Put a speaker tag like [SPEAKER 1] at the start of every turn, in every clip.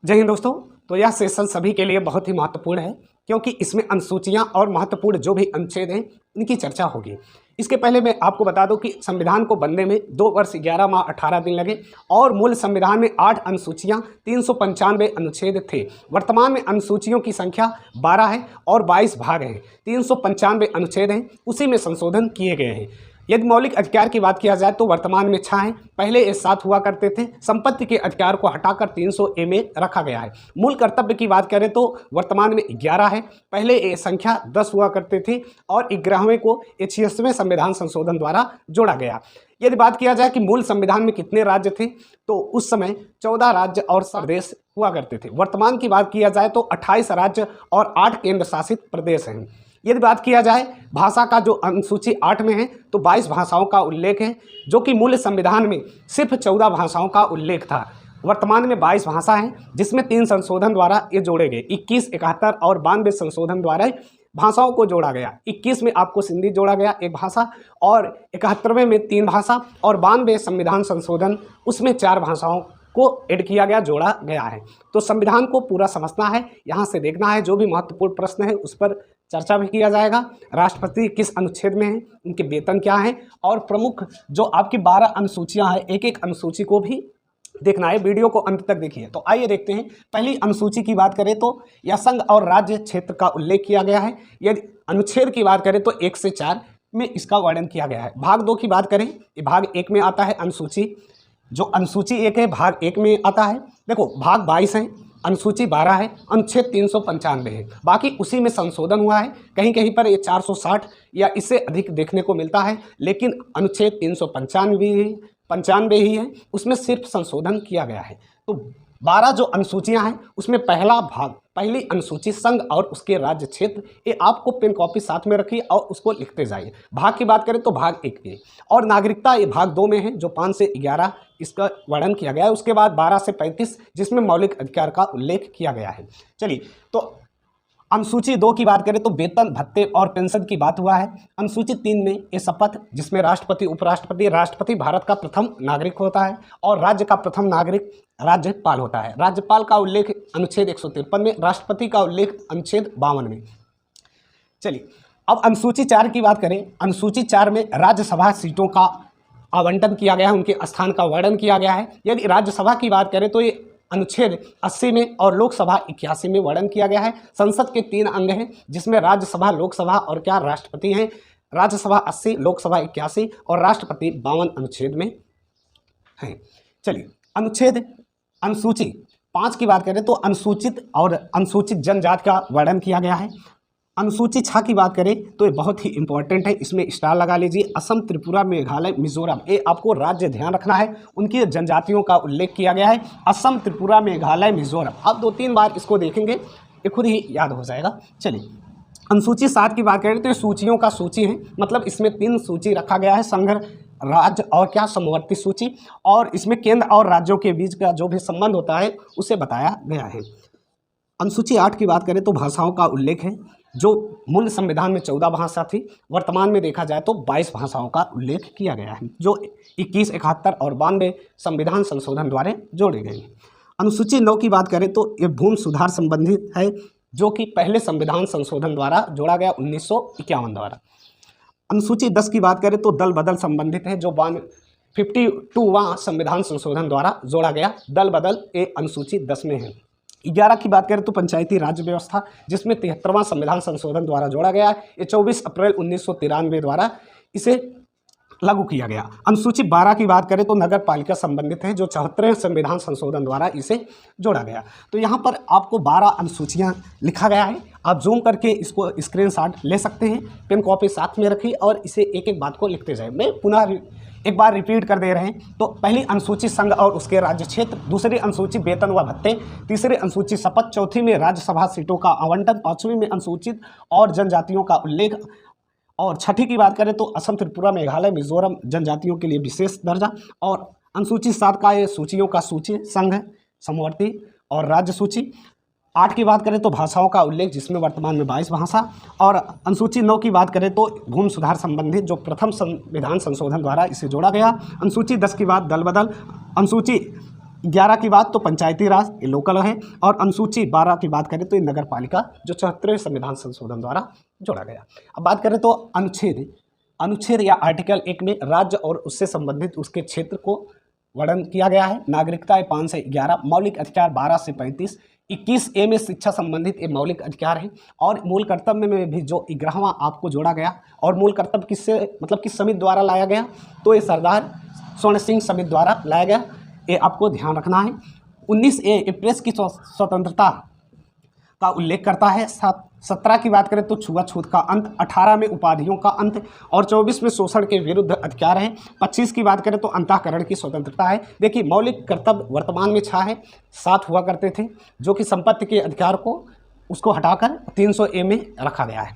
[SPEAKER 1] जय हिंद दोस्तों। तो यह सेशन सभी के लिए बहुत ही महत्वपूर्ण है क्योंकि इसमें अनुसूचियां और महत्वपूर्ण जो भी अनुच्छेद हैं उनकी चर्चा होगी। इसके पहले मैं आपको बता दूं कि संविधान को बनने में 2 वर्ष 11 माह 18 दिन लगे और मूल संविधान में 8 अनुसूचियां 395 अनुच्छेद थे। वर्तमान में अनुसूचियों की संख्या 12 है और 22 भाग हैं, 395 अनुच्छेद हैं, उसी में संशोधन किए गए हैं। यदि मौलिक अधिकार की बात किया जाए तो वर्तमान में 6 हैं, पहले ये 7 हुआ करते थे। संपत्ति के अधिकार को हटाकर 300A में रखा गया है। मूल कर्तव्य की बात करें तो वर्तमान में 11 है, पहले ये संख्या 10 हुआ करते थे और 11वें को 86वें संविधान संशोधन द्वारा जोड़ा गया। यदि बात किया जाए कि मूल संविधान में कितने राज्य थे तो उस समय 14 राज्य और प्रदेश हुआ करते थे। वर्तमान की बात किया जाए तो 28 राज्य और 8 केंद्र शासित प्रदेश हैं। यदि बात किया जाए भाषा का, जो अनुसूची 8 में है तो 22 भाषाओं का उल्लेख है, जो कि मूल संविधान में सिर्फ 14 भाषाओं का उल्लेख था। वर्तमान में 22 भाषा हैं, जिसमें 3 संशोधन द्वारा ये जोड़े गए। 21, 71 और 92 संशोधन द्वारा भाषाओं को जोड़ा गया। 21 में आपको सिंधी जोड़ा गया 1 भाषा, और 71वें में 3 भाषा, और 92 संविधान संशोधन उसमें 4 भाषाओं को ऐड किया गया, जोड़ा गया है। तो संविधान को पूरा समझना है, यहाँ से देखना है, जो भी महत्वपूर्ण प्रश्न है उस पर चर्चा भी किया जाएगा। राष्ट्रपति किस अनुच्छेद में है, उनके वेतन क्या है, और प्रमुख जो आपकी 12 अनुसूचियां हैं, एक एक अनुसूची को भी देखना है। वीडियो को अंत तक देखिए। तो आइए देखते हैं। पहली अनुसूची की बात करें तो यह संघ और राज्य क्षेत्र का उल्लेख किया गया है। यदि अनुच्छेद की बात करें तो 1 से 4 में इसका वर्णन किया गया है। भाग 2 की बात करें, ये भाग 1 में आता है। अनुसूची जो अनुसूची 1 है भाग 1 में आता है। देखो भाग 22 है, अनुसूची 12 है, अनुच्छेद 395 है, बाकी उसी में संशोधन हुआ है। कहीं कहीं पर ये 460 या इससे अधिक देखने को मिलता है, लेकिन अनुच्छेद 395 ही है, उसमें सिर्फ संशोधन किया गया है। तो 12 जो अनुसूचियां हैं उसमें पहला भाग, पहली अनुसूची संघ और उसके राज्य क्षेत्र, ये आपको पेन कॉपी साथ में रखिए और उसको लिखते जाइए। भाग की बात करें तो भाग 1 में, और नागरिकता ये भाग 2 में है, जो 5 से 11 इसका वर्णन किया गया है। उसके बाद 12 से 35 जिसमें मौलिक अधिकार का उल्लेख किया गया है। चलिए, तो अनुसूची 2 की बात करें तो वेतन, भत्ते और पेंशन की बात हुआ है। अनुसूची 3 में ये शपथ, जिसमें राष्ट्रपति, उपराष्ट्रपति, राष्ट्रपति भारत का प्रथम नागरिक होता है और राज्य का प्रथम नागरिक राज्यपाल होता है। राज्यपाल का उल्लेख अनुच्छेद 153 में, राष्ट्रपति का उल्लेख अनुच्छेद 52 में। चलिए, अब अनुसूची 4 की बात करें। अनुसूची 4 में राज्यसभा सीटों का आवंटन किया गया है, उनके स्थान का वर्णन किया गया है। यदि राज्यसभा की बात करें तो ये अनुच्छेद 80 में और लोकसभा 81 में वर्णन किया गया है। संसद के 3 अंग हैं, जिसमें राज्यसभा, लोकसभा और क्या राष्ट्रपति हैं। राज्यसभा 80, लोकसभा 81 और राष्ट्रपति 52 अनुच्छेद में हैं। चलिए, अनुसूची 5 की बात करें तो अनुसूचित और अनुसूचित जनजाति का वर्णन किया गया है। अनुसूची 6 की बात करें तो ये बहुत ही इंपॉर्टेंट है, इसमें स्टार लगा लीजिए। असम, त्रिपुरा, मेघालय, मिजोरम, ये आपको राज्य ध्यान रखना है, उनकी जनजातियों का उल्लेख किया गया है। असम, त्रिपुरा, मेघालय, मिजोरम, आप 2-3 बार इसको देखेंगे, ये खुद ही याद हो जाएगा। चलिए, अनुसूची 7 की बात करें तो ये सूचियों का सूची है, मतलब इसमें 3 सूची रखा गया है, संघ, राज्य और क्या समवर्ती सूची, और इसमें केंद्र और राज्यों के बीच का जो भी संबंध होता है उसे बताया गया है। अनुसूची 8 की बात करें तो भाषाओं का उल्लेख है, जो मूल संविधान में 14 भाषा थी, वर्तमान में देखा जाए तो 22 भाषाओं का उल्लेख किया गया है, जो 21, 71 और 92 संविधान संशोधन द्वारा जोड़े गए हैं। अनुसूची 9 की बात करें तो ये भूमि सुधार संबंधित है, जो कि पहले संविधान संशोधन द्वारा जोड़ा गया 1951 द्वारा। अनुसूची 10 की बात करें तो दल बदल संबंधित है, जो 52वां संविधान संशोधन द्वारा जोड़ा गया। दल बदल ये अनुसूची 10 में है। 11 की बात करें तो पंचायती राज व्यवस्था, जिसमें 73वां संविधान संशोधन द्वारा जोड़ा गया है। ये 24 अप्रैल 1993 द्वारा इसे लागू किया गया। अनुसूची 12 की बात करें तो नगर पालिका संबंधित है, जो 74वें संविधान संशोधन द्वारा इसे जोड़ा गया। तो यहाँ पर आपको 12 अनुसूचियाँ लिखा गया है, आप जूम करके इसको स्क्रीनशॉट ले सकते हैं, पेन कॉपी साथ में रखिए और इसे एक एक बात को लिखते जाए। मैं पुनः एक बार रिपीट कर दे रहे हैं। तो पहली अनुसूची संघ और उसके राज्य क्षेत्र, दूसरी अनुसूची वेतन व भत्ते, तीसरी अनुसूची शपथ, चौथी में राज्यसभा सीटों का आवंटन, 5वीं में अनुसूचित और जनजातियों का उल्लेख, और 6ठी की बात करें तो असम, त्रिपुरा, मेघालय, मिजोरम जनजातियों के लिए विशेष दर्जा, और अनुसूची 7 का ये सूचियों का सूची, संघ, समवर्ती और राज्य सूची। 8 की बात करें तो भाषाओं का उल्लेख, जिसमें वर्तमान में 22 भाषा, और अनुसूची 9 की बात करें तो भूमि सुधार संबंधित, जो प्रथम संविधान संशोधन द्वारा इसे जोड़ा गया। अनुसूची 10 की बात दल बदल, अनुसूची 11 की बात तो पंचायती राज, ये लोकल है, और अनुसूची 12 की बात करें तो ये नगर पालिका, जो 74वें संविधान संशोधन द्वारा जोड़ा गया। अब बात करें तो अनुच्छेद या आर्टिकल 1 में राज्य और उससे संबंधित उसके क्षेत्र को वर्णन किया गया है। नागरिकता 5 से 11, मौलिक अधिकार 12 से 35, 21A में शिक्षा संबंधित ये मौलिक अधिकार है। और मूल कर्तव्य में भी जो 11वां आपको जोड़ा गया, और मूल कर्तव्य किससे मतलब किस समिति द्वारा लाया गया, तो ये सरदार स्वर्ण सिंह समिति द्वारा लाया गया, ये आपको ध्यान रखना है। 19A प्रेस की स्वतंत्रता का उल्लेख करता है। 17 की बात करें तो छुआछूत का अंत, 18 में उपाधियों का अंत, और 24 में शोषण के विरुद्ध अधिकार है। 25 की बात करें तो अंतःकरण की स्वतंत्रता है। देखिए मौलिक कर्तव्य वर्तमान में 6 है, 7 हुआ करते थे, जो कि संपत्ति के अधिकार को उसको हटाकर 300A में रखा गया है,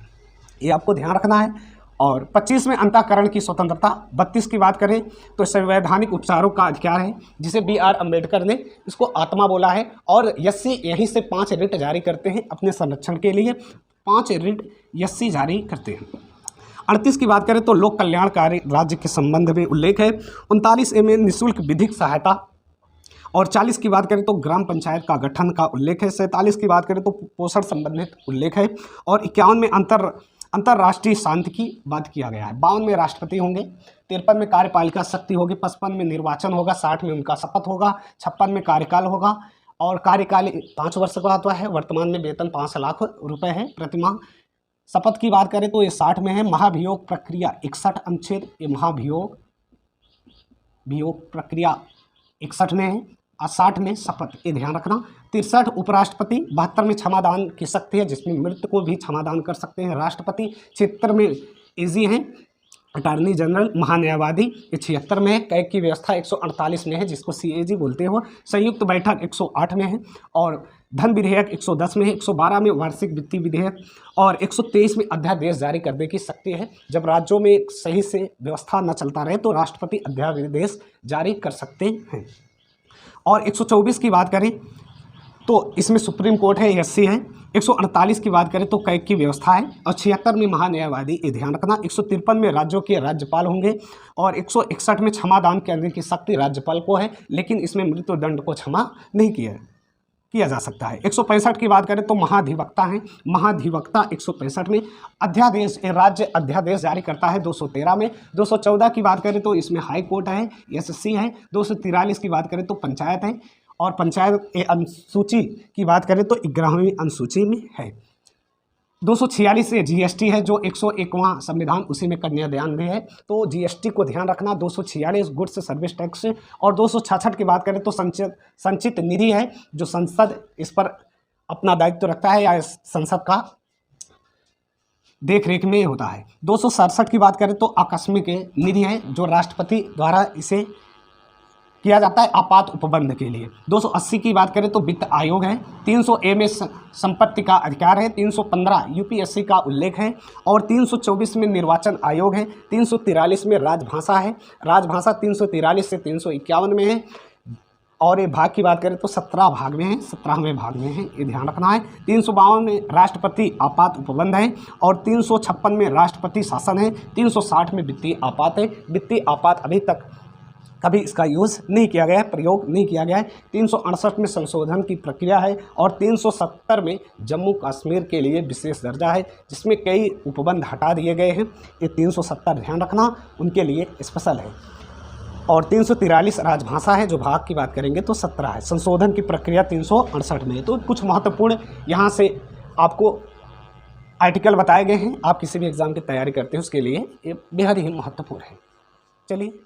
[SPEAKER 1] ये आपको ध्यान रखना है। और 25 में अंतःकरण की स्वतंत्रता। 32 की बात करें तो संवैधानिक उपचारों का अधिकार है, जिसे BR अम्बेडकर ने इसको आत्मा बोला है। और यस्सी यहीं से 5 रिट जारी करते हैं अपने संरक्षण के लिए, 5 रिट यस्सी जारी करते हैं। 38 की बात करें तो लोक कल्याणकारी राज्य के संबंध में उल्लेख है। 39A में निःशुल्क विधिक सहायता। और 40 की बात करें तो ग्राम पंचायत का गठन का उल्लेख है। 47 की बात करें तो पोषण संबंधित उल्लेख है। और 51 में अंतर्राष्ट्रीय शांति की बात किया गया है। 52 में राष्ट्रपति होंगे, 53 में कार्यपालिका शक्ति होगी, 55 में निर्वाचन होगा, 60 में उनका शपथ होगा, 56 में कार्यकाल होगा, और कार्यकाल 5 वर्ष का होता है। वर्तमान में वेतन 5 लाख रुपए है प्रतिमाह। शपथ की बात करें तो ये 60 में है। महाभियोग प्रक्रिया 61 अनुच्छेद, ये महाभियोग प्रक्रिया 61 में है, और 60 में शपथ, ये ध्यान रखना। 63 उपराष्ट्रपति। 72 में क्षमादान की शक्ति है, जिसमें मृत्यु को भी क्षमादान कर सकते हैं राष्ट्रपति। 76 में एजी हैं, अटॉर्नी जनरल महान्यायवादी, ये 76 में है। कैग की व्यवस्था 148 में है, जिसको CAG बोलते हो। संयुक्त बैठक 108 में है, और धन विधेयक 110 में है। 112 में वार्षिक वित्तीय विधेयक, और 123 में अध्यादेश जारी करने की शक्ति है। जब राज्यों में सही से व्यवस्था न चलता रहे तो राष्ट्रपति अध्यादेश जारी कर सकते हैं। और 124 की बात करें तो इसमें सुप्रीम कोर्ट है, SC है। 148 की बात करें तो कैग की व्यवस्था है, और 76 में महान्यायवादी, ये ध्यान रखना। 153 में राज्यों के राज्यपाल होंगे, और 161 में क्षमादान करने की शक्ति राज्यपाल को है, लेकिन इसमें मृत्युदंड को क्षमा नहीं किया जा सकता है। 165 की बात करें तो महाधिवक्ता हैं। महाधिवक्ता 165 में। अध्यादेश, राज्य अध्यादेश जारी करता है 213 में। 214 की बात करें तो इसमें हाई कोर्ट है, SC है। 243 की बात करें तो पंचायत है, और पंचायत अनुसूची की बात करें तो 11वीं अनुसूची में है। 246 से GST है, जो 101वां संविधान, उसी में कन्यादान भी है, तो GST को ध्यान रखना। 246 गुड्स सर्विस टैक्स। और 266 की बात करें तो संचित निधि है, जो संसद इस पर अपना दायित्व रखता है, या संसद का देख रेख में होता है। 267 की बात करें तो आकस्मिक निधि है, जो राष्ट्रपति द्वारा इसे किया जाता है आपात उपबंध के लिए। 280 की बात करें तो वित्त आयोग है। 300A में संपत्ति का अधिकार है। 315 UPSC का उल्लेख है, और 324 में निर्वाचन आयोग है। 343 में राजभाषा है, राजभाषा 343 से 351 में है। और ये भाग की बात करें तो 17 भाग में है, 17वें भाग में है, ये ध्यान रखना है। 352 में राष्ट्रपति आपात उपबंध है, और 356 में राष्ट्रपति शासन है। 360 में वित्तीय आपात है। वित्तीय आपात अभी तक कभी इसका यूज़ नहीं किया गया है, प्रयोग नहीं किया गया है। 368 में संशोधन की प्रक्रिया है, और 370 में जम्मू कश्मीर के लिए विशेष दर्जा है, जिसमें कई उपबंध हटा दिए गए हैं। ये 370 ध्यान रखना, उनके लिए स्पेशल है। और 343 राजभाषा है, जो भाग की बात करेंगे तो 17 है। संशोधन की प्रक्रिया 368 में है। तो कुछ महत्वपूर्ण यहाँ से आपको आर्टिकल बताए गए हैं। आप किसी भी एग्ज़ाम की तैयारी करते हैं उसके लिए ये बेहद ही महत्वपूर्ण है। चलिए।